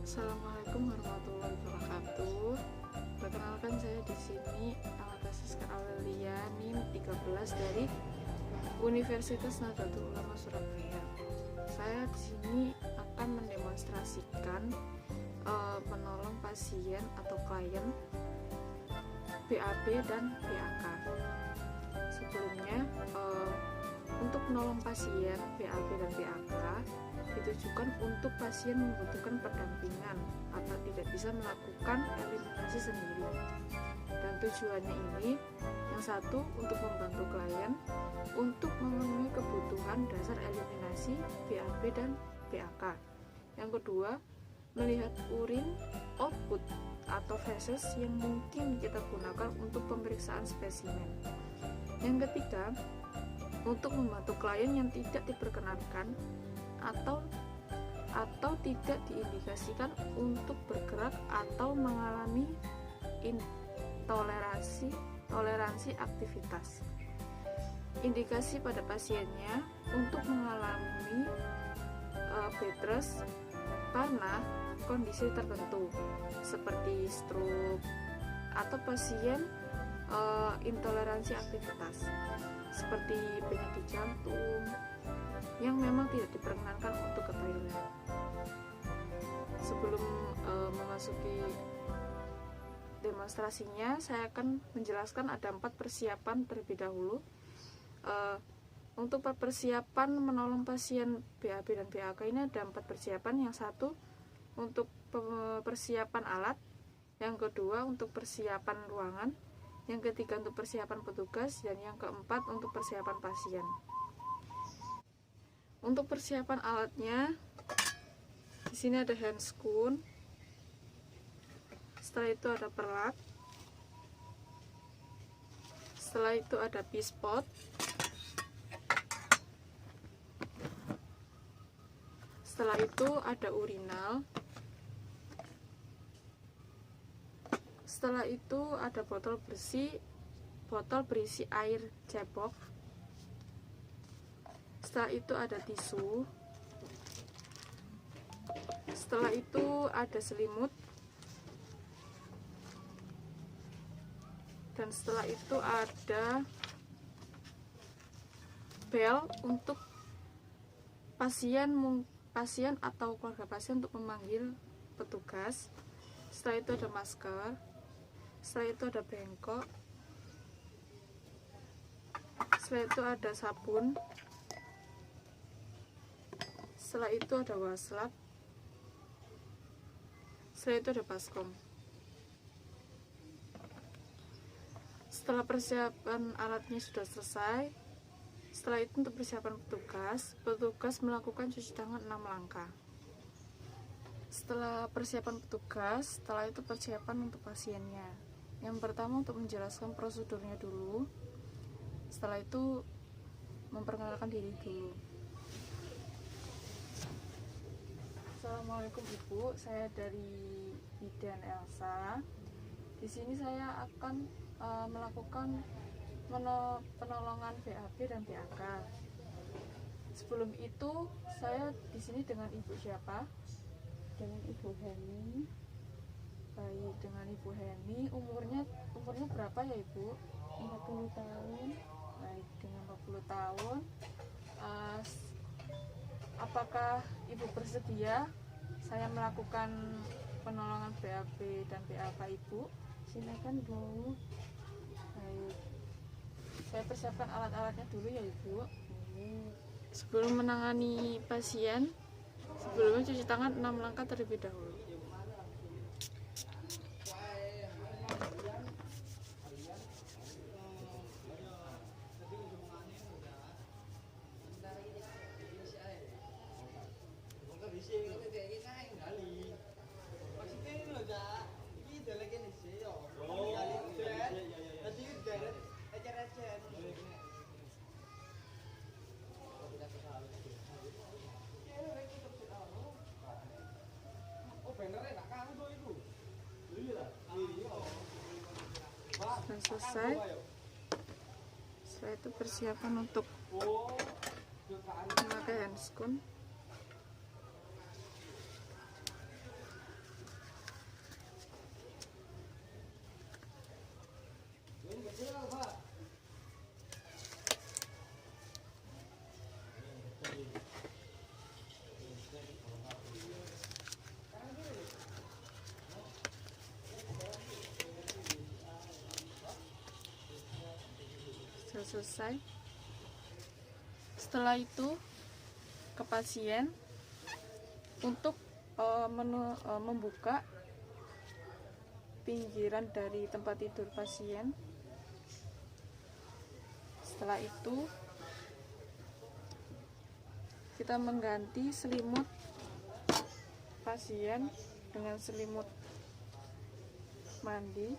Assalamualaikum warahmatullahi wabarakatuh. Perkenalkan, saya di sini Anastasiska Aurelia NIM 13 dari Universitas Nahdlatul Ulama Surabaya. Saya di sini akan mendemonstrasikan menolong pasien atau klien BAB dan BAK. Sebelumnya, untuk menolong pasien BAB dan BAK ditujukan untuk pasien membutuhkan pendampingan atau tidak bisa melakukan eliminasi sendiri. Dan tujuannya ini, yang satu untuk membantu klien untuk memenuhi kebutuhan dasar eliminasi BAB dan BAK. Yang kedua, melihat urin output atau feses yang mungkin kita gunakan untuk pemeriksaan spesimen. Yang ketiga, untuk membantu klien yang tidak diperkenankan atau tidak diindikasikan untuk bergerak atau mengalami toleransi aktivitas. Indikasi pada pasiennya untuk mengalami bed rest karena kondisi tertentu seperti stroke atau pasien intoleransi aktivitas seperti penyakit jantung yang memang tidak diperkenankan untuk ke toilet. Sebelum memasuki demonstrasinya, saya akan menjelaskan ada 4 persiapan terlebih dahulu. Untuk persiapan menolong pasien BAB dan BAK ini ada 4 persiapan. Yang satu untuk persiapan alat, yang kedua untuk persiapan ruangan, yang ketiga untuk persiapan petugas, dan yang keempat untuk persiapan pasien. Untuk persiapan alatnya, di sini ada handscoon, setelah itu ada perlak, setelah itu ada pispot, setelah itu ada urinal, setelah itu ada botol berisi air cebok, setelah itu ada tisu, setelah itu ada selimut, dan setelah itu ada bel untuk pasien atau keluarga pasien untuk memanggil petugas. Setelah itu ada masker, setelah itu ada bengkok, setelah itu ada sabun, setelah itu ada waslap, setelah itu ada baskom. Setelah persiapan alatnya sudah selesai, setelah itu untuk persiapan petugas melakukan cuci tangan 6 langkah. Setelah persiapan petugas, setelah itu persiapan untuk pasiennya. Yang pertama untuk menjelaskan prosedurnya dulu, setelah itu memperkenalkan diri dulu. Assalamualaikum Ibu, saya dari Bidan Elsa. Di sini saya akan melakukan penolongan BAB dan BAK. Sebelum itu, saya di sini dengan Ibu siapa? Dengan Ibu Heni. Baik, dengan Ibu Heni. Umurnya berapa ya Ibu? 40 tahun. Baik, dengan 40 tahun. Apakah Ibu bersedia saya melakukan penolongan BAB dan BAK Ibu? Silakan Bu. Baik, saya persiapkan alat-alatnya dulu ya Ibu. Ini Sebelum menangani pasien, sebelumnya cuci tangan 6 langkah terlebih dahulu. Dan selesai, setelah itu persiapan untuk memakai handscoon. selesai. Setelah itu ke pasien untuk membuka pinggiran dari tempat tidur pasien. Setelah itu kita mengganti selimut pasien dengan selimut mandi.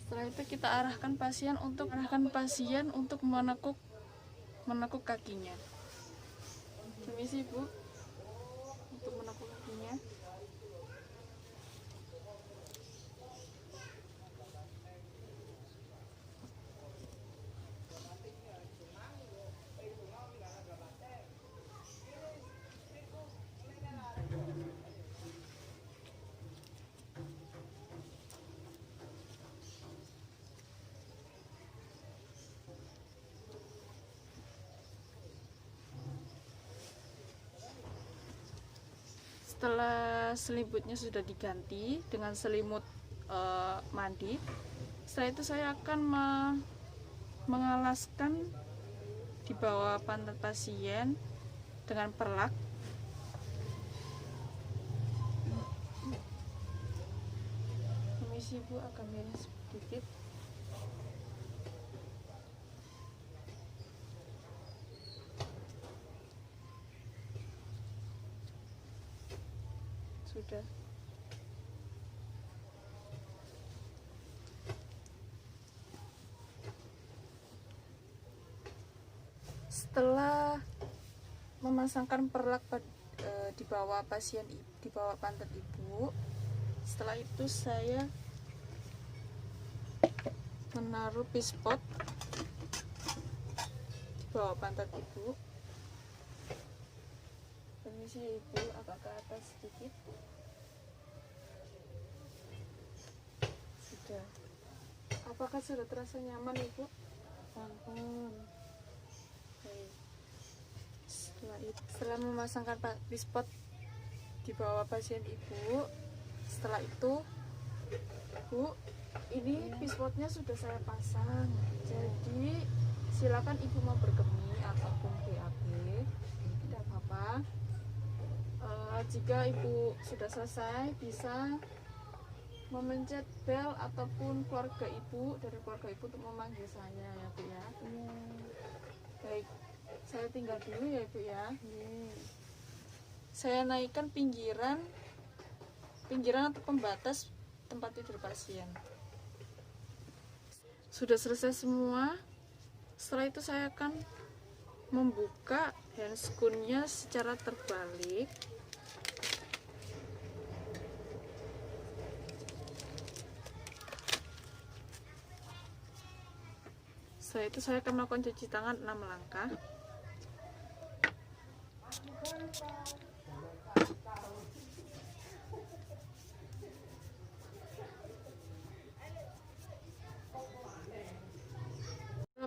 Setelah itu kita arahkan pasien untuk menekuk kakinya. Permisi Bu, untuk menekuk kakinya. Setelah selimutnya sudah diganti dengan selimut mandi, setelah itu saya akan mengalaskan di bawah pantat pasien dengan perlak. Permisi Bu, agak miring sedikit. Sudah. Setelah memasangkan perlak di bawah pasien, di bawah pantat ibu, setelah itu saya menaruh pispot di bawah pantat ibu. Permisi ya Ibu, agak ke atas sedikit. Sudah. Apakah sudah terasa nyaman Ibu? Ampun. Baik. Setelah memasangkan pispot di bawah pasien Ibu, setelah itu Bu, ini pispotnya sudah saya pasang. Jadi silakan Ibu mau berkemih ataupun BAB, tidak apa-apa. Jika Ibu sudah selesai, bisa memencet bel ataupun keluarga Ibu, dari keluarga Ibu untuk memanggil saya ya Bu ya. Iya. Baik, saya tinggal dulu ya Ibu ya. Iya. Saya naikkan pinggiran atau pembatas tempat tidur pasien. Sudah selesai semua. Setelah itu saya akan membuka handscoon-nya secara terbalik. Setelah itu saya akan melakukan cuci tangan 6 langkah.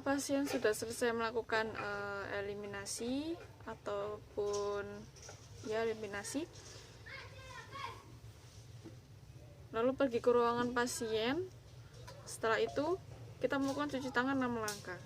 Pasien sudah selesai melakukan eliminasi ataupun ya eliminasi, lalu pergi ke ruangan pasien. Setelah itu kita melakukan cuci tangan 6 langkah.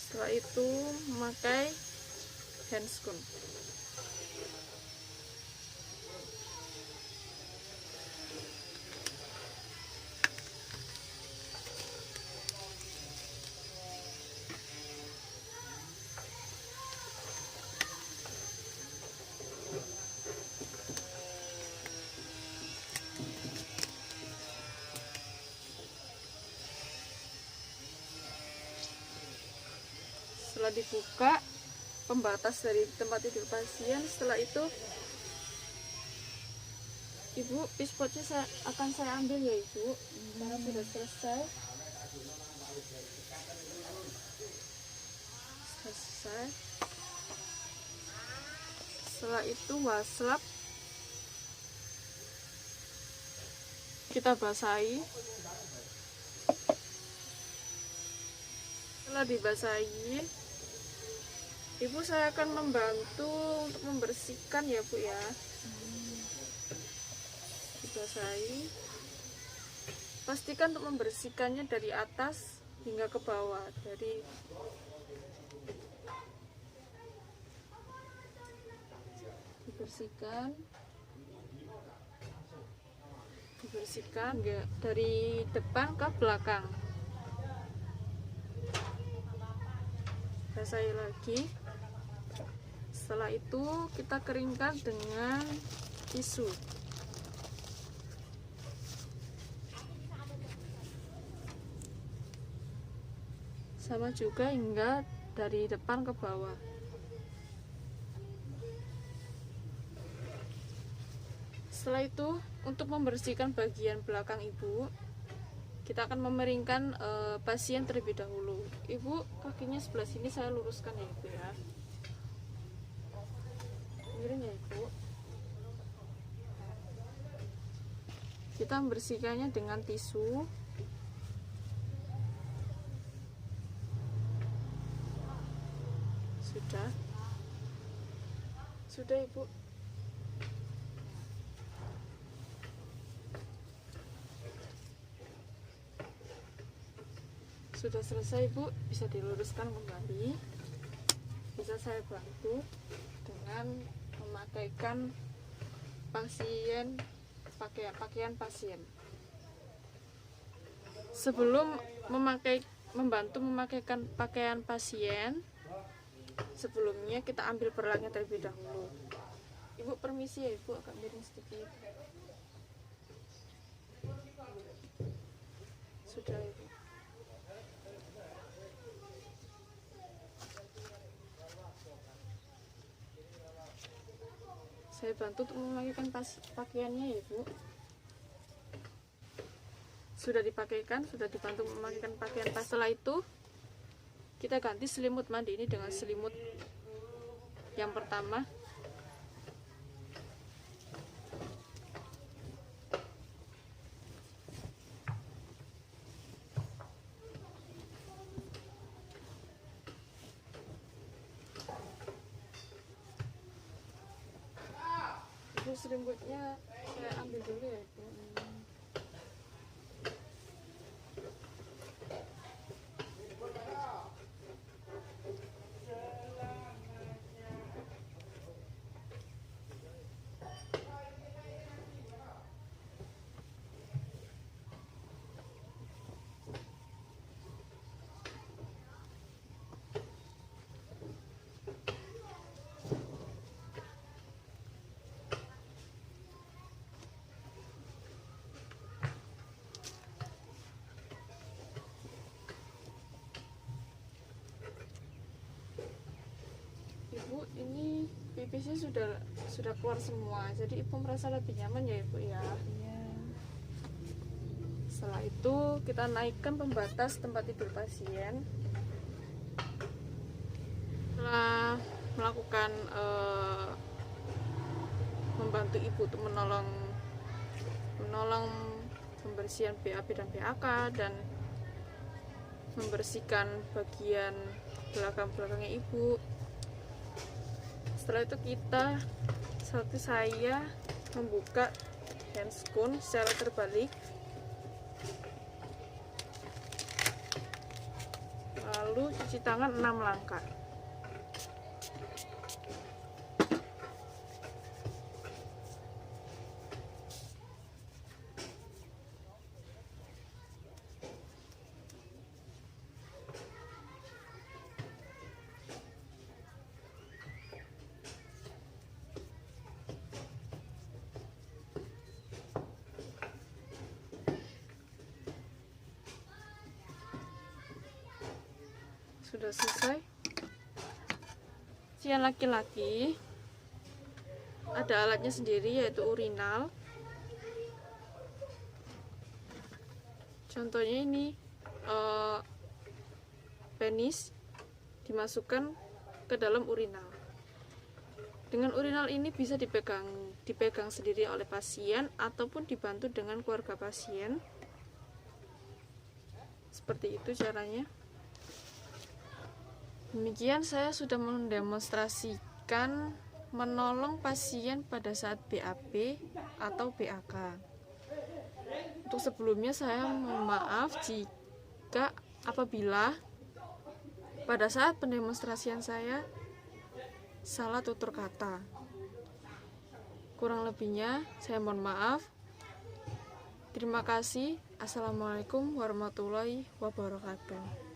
Setelah itu memakai handscoon. Setelah dibuka, pembatas dari tempat tidur pasien. Setelah itu Ibu, pispotnya akan saya ambil ya Ibu, karena sudah selesai. Setelah itu waslap kita basahi. Setelah dibasahi, Ibu, saya akan membantu untuk membersihkan ya Bu ya. Dibasahi. Pastikan untuk membersihkannya dari atas hingga ke bawah. Dari dibersihkan dari depan ke belakang. Basahi lagi. Setelah itu kita keringkan dengan tisu. Sama juga hingga dari depan ke bawah. Setelah itu, untuk membersihkan bagian belakang Ibu, kita akan memeringkan pasien terlebih dahulu. Ibu, kakinya sebelah sini saya luruskan ya Ibu ya. Miring ya Ibu. Kita membersihkannya dengan tisu. Sudah Ibu. Sudah selesai Ibu, bisa diluruskan kembali. Bisa saya bantu dengan memakaikan pakaian pasien. Sebelum membantu memakaikan pakaian pasien, sebelumnya kita ambil perlaknya terlebih dahulu. Ibu permisi ya Ibu, agak miring sedikit. Sudah Ibu. Saya bantu untuk memakaikan pakaiannya ya Ibu. Sudah dipakaikan, sudah dibantu memakaikan pakaian pas. Setelah itu kita ganti selimut mandi ini dengan selimut yang pertama. Itu selimutnya saya ambil dulu ya Ibu. Ibu, ini pipisnya sudah keluar semua, jadi Ibu merasa lebih nyaman ya Ibu ya. Iya. Setelah itu kita naikkan pembatas tempat tidur pasien. Setelah melakukan membantu Ibu untuk menolong pembersihan BAB dan BAK dan membersihkan bagian belakangnya Ibu. Setelah itu saya membuka handscoon secara terbalik, lalu cuci tangan 6 langkah. Sudah selesai. pasien laki-laki ada alatnya sendiri, yaitu urinal. Contohnya ini penis dimasukkan ke dalam urinal. Dengan urinal ini bisa dipegang sendiri oleh pasien ataupun dibantu dengan keluarga pasien. Seperti itu caranya. Demikian saya sudah mendemonstrasikan menolong pasien pada saat BAB atau BAK. Untuk sebelumnya saya mohon maaf jika apabila pada saat pendemonstrasian saya salah tutur kata. Kurang lebihnya saya mohon maaf. Terima kasih. Assalamualaikum warahmatullahi wabarakatuh.